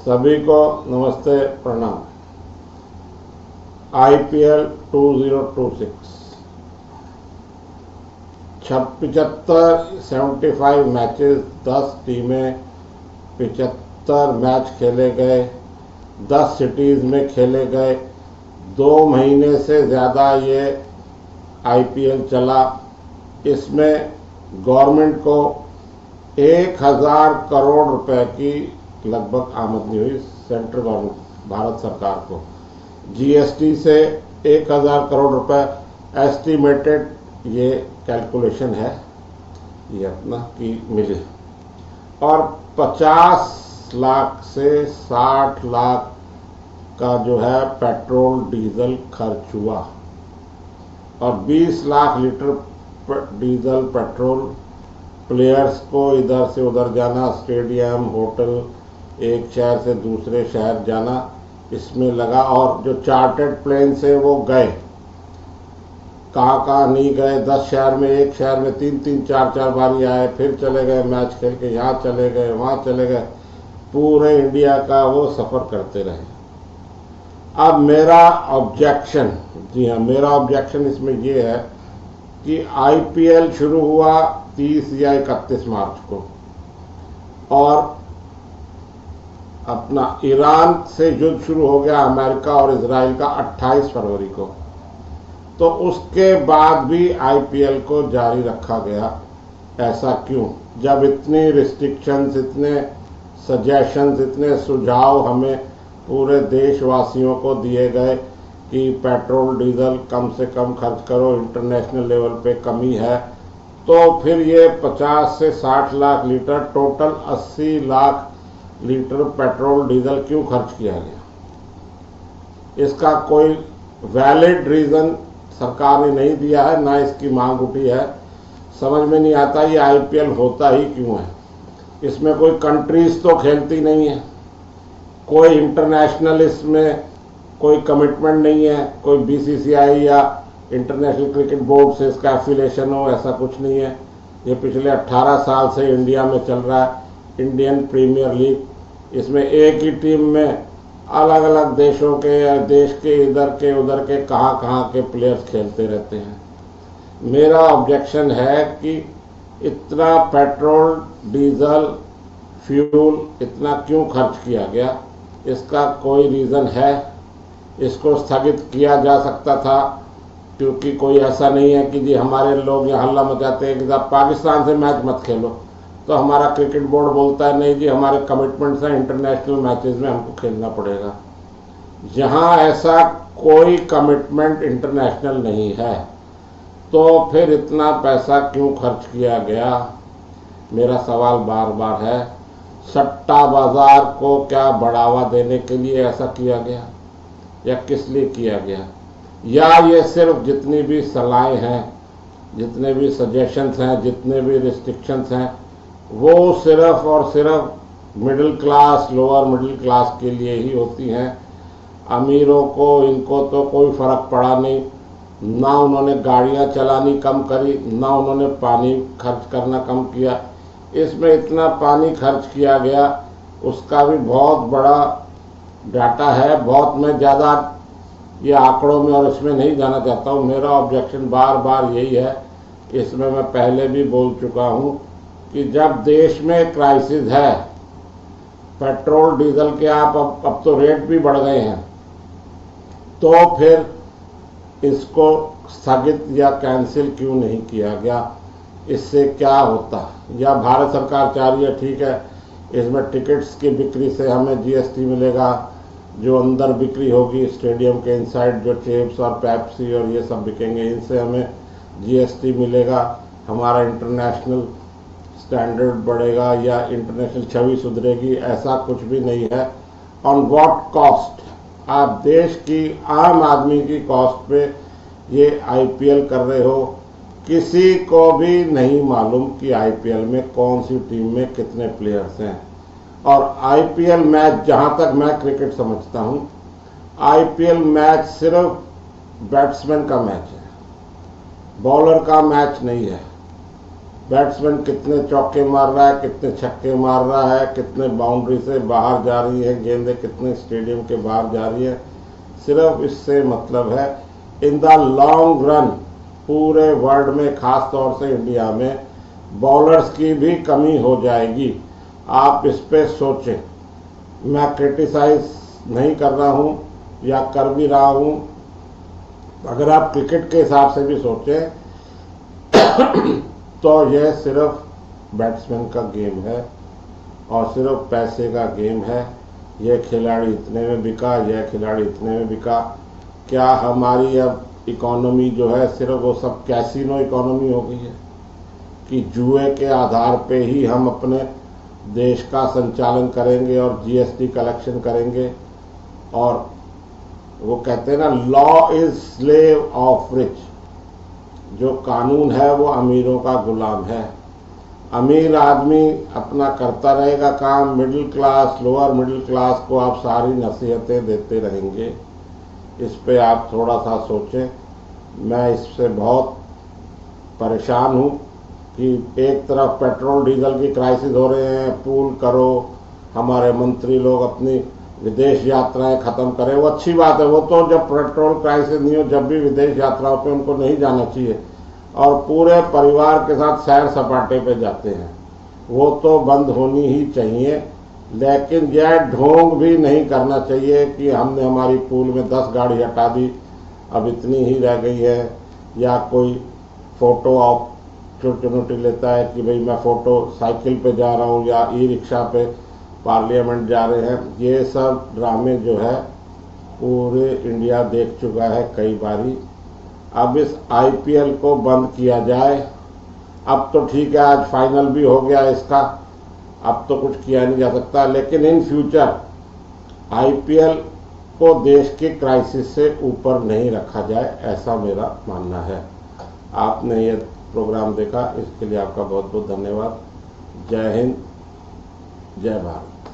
सभी को नमस्ते प्रणाम। IPL 2026 75 मैचेस, 10 टीमें, 75 मैच खेले गए, 10 सिटीज़ में खेले गए। 2 महीने से ज़्यादा ये IPL चला। इसमें गवर्नमेंट को 1000 करोड़ रुपए की लगभग आमदनी हुई। सेंट्रल गवर्नमेंट, भारत सरकार को GST से 1000 करोड़ रुपए एस्टिमेटेड, ये कैलकुलेशन है ये अपना की मिली। और 50 लाख से 60 लाख का जो है पेट्रोल डीजल खर्च हुआ और 20 lakh litre diesel petrol players को इधर से उधर जाना, स्टेडियम, होटल, एक शहर से दूसरे शहर जाना, इसमें लगा। और जो चार्टर्ड प्लेन से वो गए, कहाँ नहीं गए, 10 शहर में, एक शहर में 3-3, 4-4 बारी आए, फिर चले गए मैच खेल के, यहाँ चले गए, वहाँ चले गए, पूरे इंडिया का वो सफ़र करते रहे। अब मेरा ऑब्जेक्शन, जी हाँ, मेरा ऑब्जेक्शन इसमें ये है कि IPL शुरू हुआ 30 या 31 मार्च को और अपना ईरान से युद्ध शुरू हो गया, अमेरिका और इजराइल का 28 फरवरी को। तो उसके बाद भी IPL को जारी रखा गया। ऐसा क्यों, जब इतनी रिस्ट्रिक्शंस, इतने सजेशंस, इतने सुझाव हमें पूरे देशवासियों को दिए गए कि पेट्रोल डीजल कम से कम खर्च करो, इंटरनेशनल लेवल पे कमी है। तो फिर ये 50 से 60 lakh litre, total 80 lakh litre petrol diesel क्यों खर्च किया गया? इसका कोई वैलिड रीज़न सरकार ने नहीं दिया है, ना इसकी मांग उठी है। समझ में नहीं आता ये IPL होता ही क्यों है। इसमें कोई कंट्रीज तो खेलती नहीं है, कोई इंटरनेशनल इसमें कोई कमिटमेंट नहीं है, कोई BCCI या इंटरनेशनल क्रिकेट बोर्ड से इसका एफिलिएशन हो, ऐसा कुछ नहीं है। ये पिछले 18 साल से इंडिया में चल रहा है, इंडियन प्रीमियर लीग। इसमें एक ही टीम में अलग अलग देशों के, देश के इधर के उधर के, कहाँ के प्लेयर्स खेलते रहते हैं। मेरा ऑब्जेक्शन है कि इतना पेट्रोल, डीजल, फ्यूल इतना क्यों खर्च किया गया? इसका कोई रीज़न है? इसको स्थगित किया जा सकता था, क्योंकि कोई ऐसा नहीं है कि जी हमारे लोग यहाँ हल्ला मचाते हैं कि आप पाकिस्तान से मैच मत खेलो, तो हमारा क्रिकेट बोर्ड बोलता है नहीं जी हमारे कमिटमेंट्स हैं, इंटरनेशनल मैचेस में हमको खेलना पड़ेगा। जहाँ ऐसा कोई कमिटमेंट इंटरनेशनल नहीं है, तो फिर इतना पैसा क्यों खर्च किया गया? मेरा सवाल बार बार है। सट्टा बाजार को क्या बढ़ावा देने के लिए ऐसा किया गया, या किस लिए किया गया? या ये सिर्फ जितनी भी सलाहें हैं, जितने भी सजेशंस हैं, जितने भी रिस्ट्रिक्शंस हैं, वो सिर्फ और सिर्फ middle class, lower middle class के लिए ही होती हैं? अमीरों को, इनको तो कोई फ़र्क पड़ा नहीं। ना उन्होंने गाड़ियां चलानी कम करी, ना उन्होंने पानी खर्च करना कम किया। इसमें इतना पानी खर्च किया गया, उसका भी बहुत बड़ा डाटा है। बहुत, मैं ज़्यादा ये आंकड़ों में और इसमें नहीं जाना चाहता हूँ। मेरा ऑब्जेक्शन बार बार यही है, इसमें मैं पहले भी बोल चुका हूँ कि जब देश में क्राइसिस है, पेट्रोल डीजल के आप अब तो रेट भी बढ़ गए हैं, तो फिर इसको स्थगित या कैंसिल क्यों नहीं किया गया? इससे क्या होता? या भारत सरकार चाह रही है ठीक है, इसमें टिकट्स की बिक्री से हमें GST मिलेगा, जो अंदर बिक्री होगी स्टेडियम के इनसाइड, जो चिप्स और पेप्सी और ये सब बिकेंगे, इनसे हमें GST मिलेगा, हमारा इंटरनेशनल स्टैंडर्ड बढ़ेगा या इंटरनेशनल छवि सुधरेगी। ऐसा कुछ भी नहीं है। On what cost? आप देश की, आम आदमी की कॉस्ट पे ये IPL कर रहे हो। किसी को भी नहीं मालूम कि IPL में कौन सी टीम में कितने प्लेयर्स हैं। और IPL मैच, जहाँ तक मैं क्रिकेट समझता हूँ, IPL मैच सिर्फ बैट्समैन का मैच है, बॉलर का मैच नहीं है। बैट्समैन कितने चौके मार रहा है, कितने छक्के मार रहा है, कितने बाउंड्री से बाहर जा रही है गेंदें, कितने स्टेडियम के बाहर जा रही है, सिर्फ इससे मतलब है इन द लॉन्ग रन पूरे वर्ल्ड में, खास तौर से इंडिया में बॉलर्स की भी कमी हो जाएगी। आप इस पे सोचें। मैं क्रिटिसाइज नहीं कर रहा हूं या कर भी रहा हूं, अगर आप क्रिकेट के हिसाब से भी सोचें तो यह सिर्फ बैट्समैन का गेम है और सिर्फ पैसे का गेम है। यह खिलाड़ी इतने में बिका, यह खिलाड़ी इतने में बिका। क्या हमारी अब इकोनॉमी जो है सिर्फ वो सब कैसीनो इकोनॉमी हो गई है कि जुए के आधार पे ही हम अपने देश का संचालन करेंगे और जीएसटी कलेक्शन करेंगे? और वो कहते हैं ना, law is slave of rich. जो कानून है वो अमीरों का गुलाम है। अमीर आदमी अपना करता रहेगा काम, middle class, lower middle class को आप सारी नसीहतें देते रहेंगे। इस पे आप थोड़ा सा सोचें। मैं इससे बहुत परेशान हूँ कि एक तरफ पेट्रोल डीजल की क्राइसिस हो रहे हैं, पूल करो, हमारे मंत्री लोग अपनी विदेश यात्राएं खत्म करें, वो अच्छी बात है। वो तो जब पेट्रोल क्राइसिस नहीं हो, जब भी विदेश यात्राओं पे उनको नहीं जाना चाहिए और पूरे परिवार के साथ सैर सपाटे पे जाते हैं, वो तो बंद होनी ही चाहिए। लेकिन यह ढोंग भी नहीं करना चाहिए कि हमने हमारी पूल में 10 गाड़ी हटा दी, अब इतनी ही रह गई है। या कोई फोटो अपॉर्चुनिटी लेता है कि भाई मैं फोटो साइकिल पे जा रहा हूँ या ई रिक्शा पे पार्लियामेंट जा रहे हैं। ये सब ड्रामे जो है पूरे इंडिया देख चुका है कई बारी। अब इस आईपीएल को बंद किया जाए। अब तो ठीक है, आज फाइनल भी हो गया इसका, अब तो कुछ किया नहीं जा सकता, लेकिन इन फ्यूचर आईपीएल को देश के क्राइसिस से ऊपर नहीं रखा जाए, ऐसा मेरा मानना है। आपने ये प्रोग्राम देखा, इसके लिए आपका बहुत बहुत धन्यवाद। जय हिंद, जय भारत।